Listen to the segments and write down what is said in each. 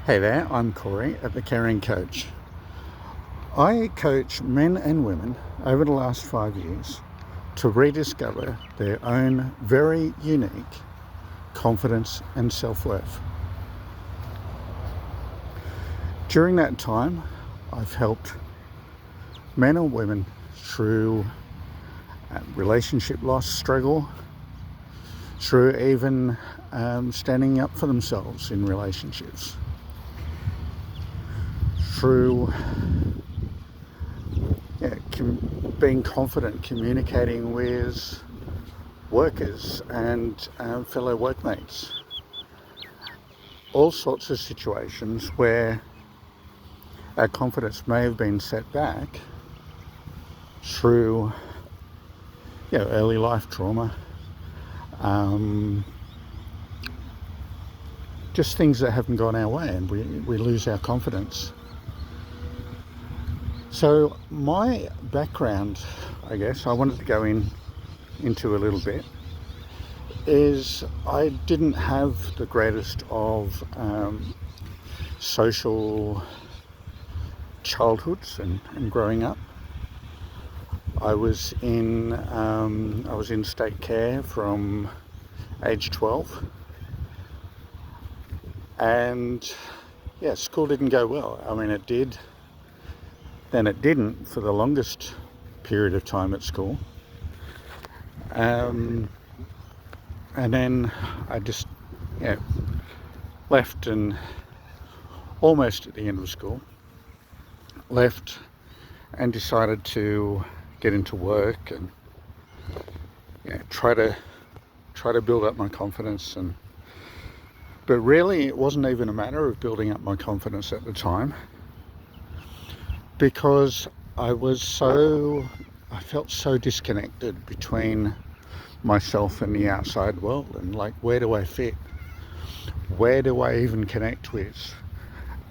Hey there, I'm Corey at The Caring Coach. I coach men and women over the last 5 years to rediscover their own very unique confidence and self-worth. During that time, I've helped men and women through relationship loss struggle, through even standing up for themselves in relationships, through being confident communicating with workers and fellow workmates. All sorts of situations where our confidence may have been set back through early life trauma, just things that haven't gone our way, and we lose our confidence. So my background, I guess, I wanted to go into a little bit, is I didn't have the greatest of social childhoods and growing up. I was in state care from age 12, and school didn't go well. I mean, it did, then it didn't for the longest period of time at school. And then I just left, and almost at the end of school, left and decided to get into work and try to build up my confidence. But really it wasn't even a matter of building up my confidence at the time, because I felt so disconnected between myself and the outside world, and like, where do I fit? Where do I even connect with?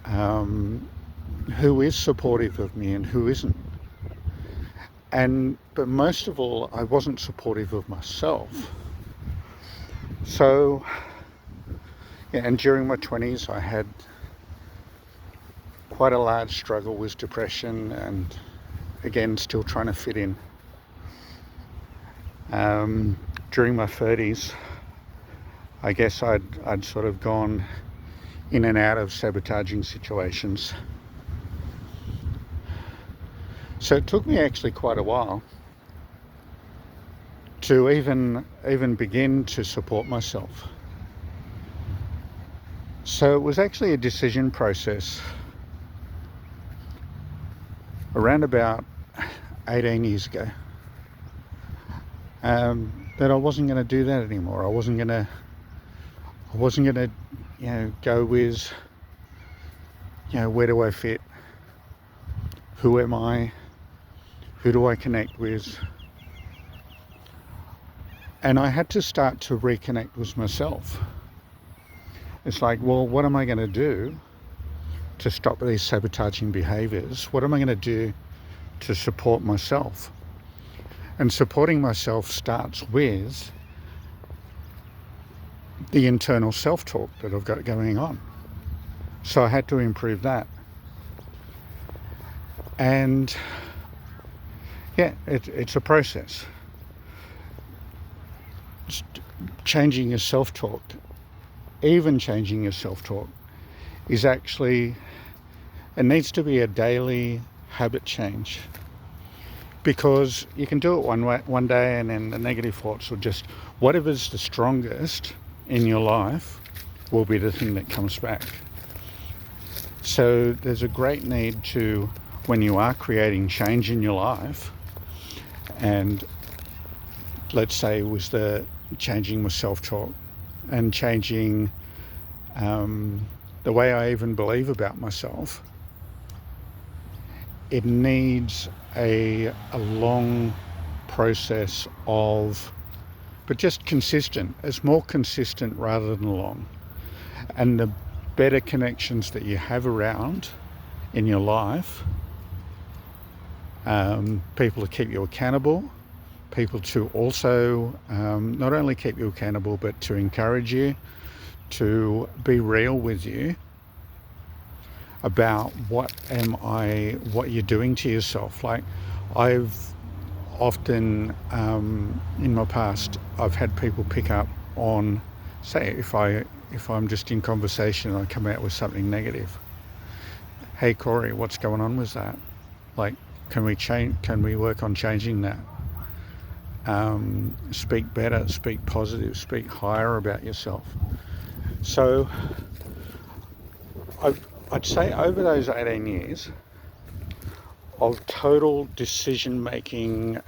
Who is supportive of me and who isn't? But most of all, I wasn't supportive of myself. So, and during my 20s, I had quite a large struggle with depression, and again, still trying to fit in. During my 30s, I guess I'd sort of gone in and out of sabotaging situations. So it took me actually quite a while to even begin to support myself. So it was actually a decision process around about 18 years ago, that I wasn't going to do that anymore. I wasn't going to go with where do I fit, who am I, who do I connect with. And I had to start to reconnect with myself. It's like, well, what am I going to do to stop these sabotaging behaviors? What am I going to do to support myself? And supporting myself starts with the internal self-talk that I've got going on. So I had to improve that. And it's a process. Changing your self-talk, even changing your self-talk, is actually, it needs to be a daily habit change, because you can do it one day, and then the negative thoughts will just, whatever's the strongest in your life will be the thing that comes back. So there's a great need to, when you are creating change in your life, and let's say it was the changing my self-talk and changing the way I even believe about myself, it needs a long process of, but just consistent. It's more consistent rather than long. And the better connections that you have around in your life, people to keep you accountable, people to also not only keep you accountable, but to encourage you, to be real with you, about what you're doing to yourself. Like, I've often in my past, I've had people pick up on, say, if I'm just in conversation and I come out with something negative. Hey Corey, what's going on with that? Like, can we work on changing that? Speak better, speak positive, speak higher about yourself. So I'd say over those 18 years of total decision-making,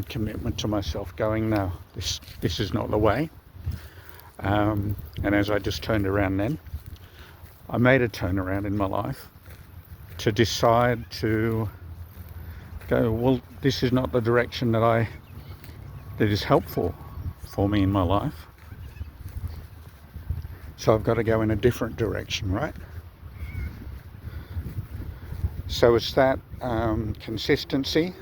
commitment to myself, going, no, this is not the way. And as I just turned around then, I made a turnaround in my life to decide to go, well, this is not the direction that is helpful for me in my life. So I've got to go in a different direction, right? So it's that consistency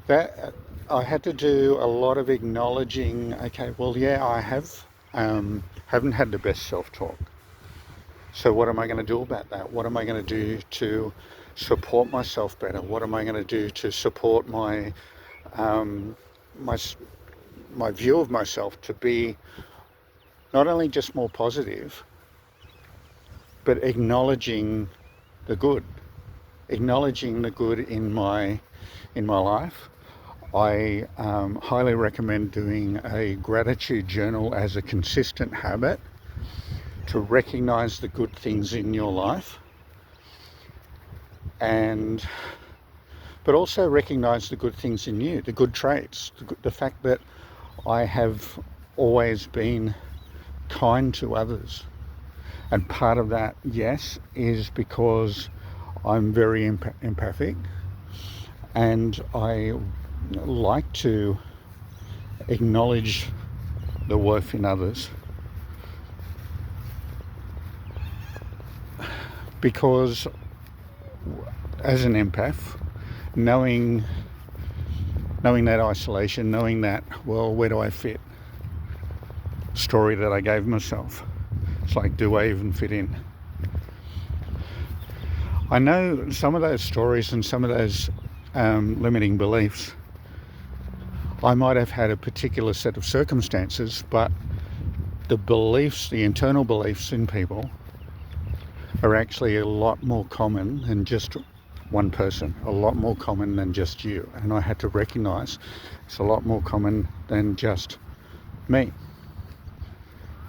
that I had to do a lot of acknowledging. Okay, well, yeah, I haven't had the best self-talk. So what am I going to do about that? What am I going to do to support myself better? What am I going to do to support my view of myself to be not only just more positive, but acknowledging the good in my life. I highly recommend doing a gratitude journal as a consistent habit to recognize the good things in your life, but also recognize the good things in you, the good traits, the fact that I have always been kind to others. And part of that, yes, is because I'm very empathic, and I like to acknowledge the worth in others, because as an empath, knowing that isolation, knowing that, well, where do I fit? Story that I gave myself. It's like, do I even fit in? I know some of those stories and some of those limiting beliefs, I might have had a particular set of circumstances, but the beliefs, the internal beliefs in people, are actually a lot more common than just one person, a lot more common than just you. And I had to recognize it's a lot more common than just me.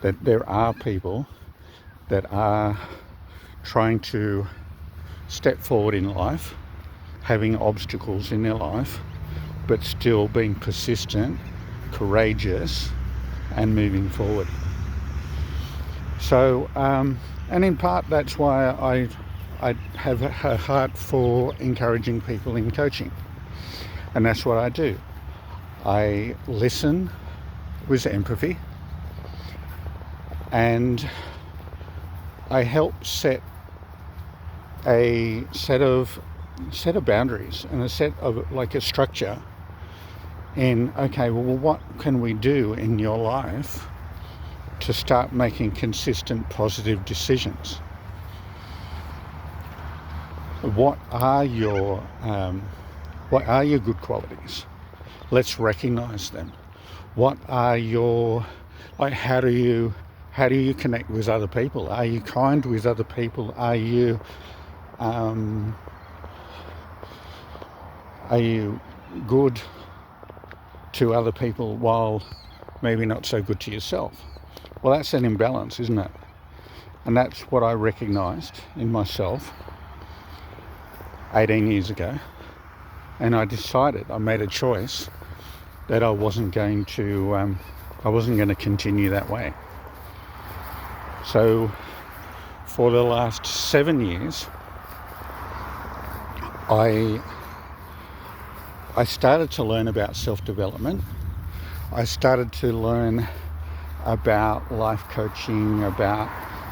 That there are people that are trying to step forward in life, having obstacles in their life, but still being persistent, courageous, and moving forward. So, and in part, that's why I have a heart for encouraging people in coaching. And that's what I do. I listen with empathy, and I help set a set of boundaries and a set of, like, a structure in, okay, well, what can we do in your life to start making consistent positive decisions? What are your good qualities? Let's recognize them. What are your, like, how do you connect with other people? Are you kind with other people? Are you good to other people while maybe not so good to yourself? Well, that's an imbalance, isn't it? And that's what I recognized in myself 18 years ago. And I made a choice that I wasn't going to continue that way. So for the last 7 years, I started to learn about self-development. I started to learn about life coaching, about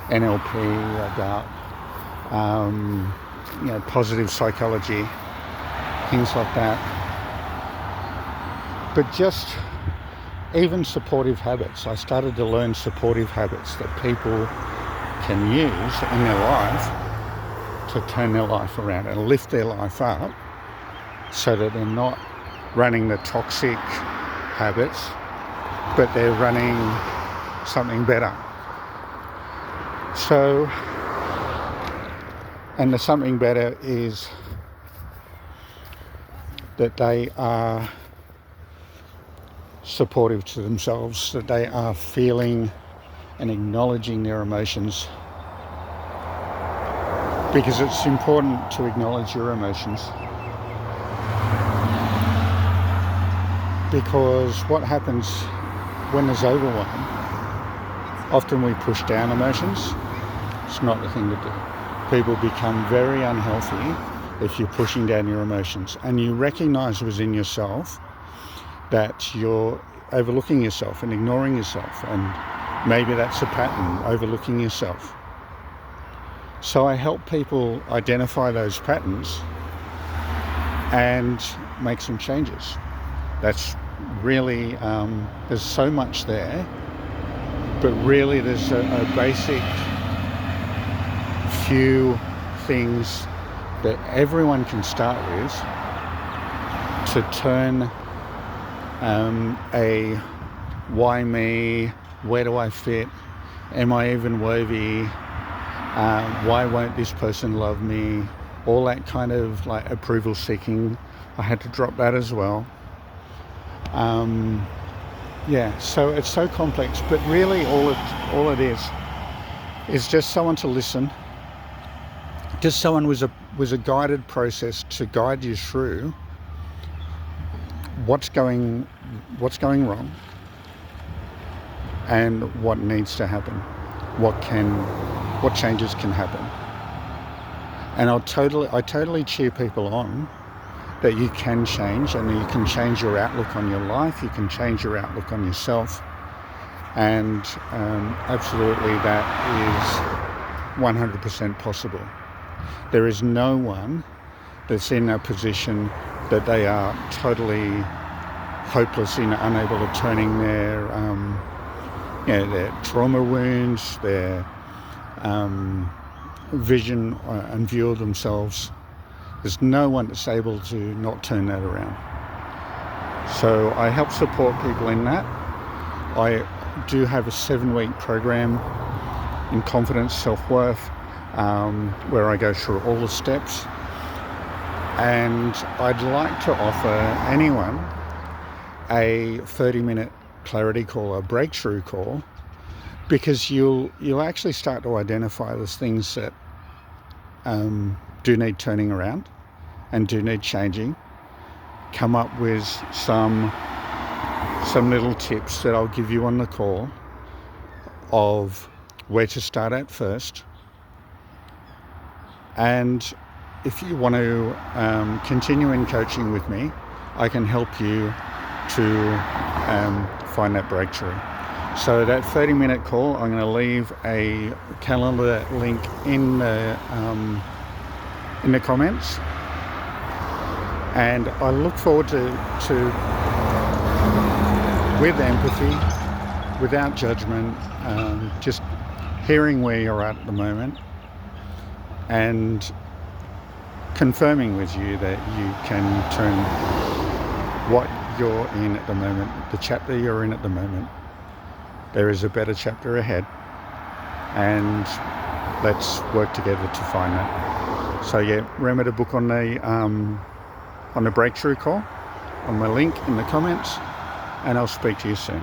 NLP, about positive psychology, things like that. But just even supportive habits. I started to learn supportive habits that people can use in their life to turn their life around and lift their life up so that they're not running the toxic habits, but they're running something better. So, and the something better is that they are supportive to themselves, that they are feeling and acknowledging their emotions, because it's important to acknowledge your emotions. Because what happens when there's overwhelm, often we push down emotions. It's not the thing to do. People become very unhealthy if you're pushing down your emotions, and you recognize within yourself that you're overlooking yourself and ignoring yourself, and maybe that's a pattern, overlooking yourself. So I help people identify those patterns and make some changes. That's really, there's so much there, but really there's a basic few things that everyone can start with to turn a why me, where do I fit, am I even worthy, why won't this person love me, all that kind of like approval seeking. I had to drop that as well. So it's so complex, but really all it is just someone to listen, just someone was a guided process to guide you through what's going wrong and what needs to happen, what changes can happen. And I totally cheer people on that you can change, and you can change your outlook on your life, you can change your outlook on yourself, and absolutely that is 100% possible. There is no one that's in a position that they are totally hopeless and unable of turning their trauma wounds, their vision and view of themselves. There's no one that's able to not turn that around. So I help support people in that. I do have a 7-week program in confidence, self-worth, where I go through all the steps. And I'd like to offer anyone a 30-minute clarity call, a breakthrough call, because you'll actually start to identify those things that do need turning around and do need changing. Come up with some little tips that I'll give you on the call of where to start at first. And if you want to continue in coaching with me, I can help you to find that breakthrough. So that 30-minute call, I'm going to leave a calendar link in the comments, and I look forward to with empathy, without judgment, just hearing where you're at the moment and confirming with you that you can turn what you're in at the moment, the chapter you're in at the moment. There is a better chapter ahead, and let's work together to find that. So yeah, remember to book on the breakthrough call on my link in the comments, and I'll speak to you soon.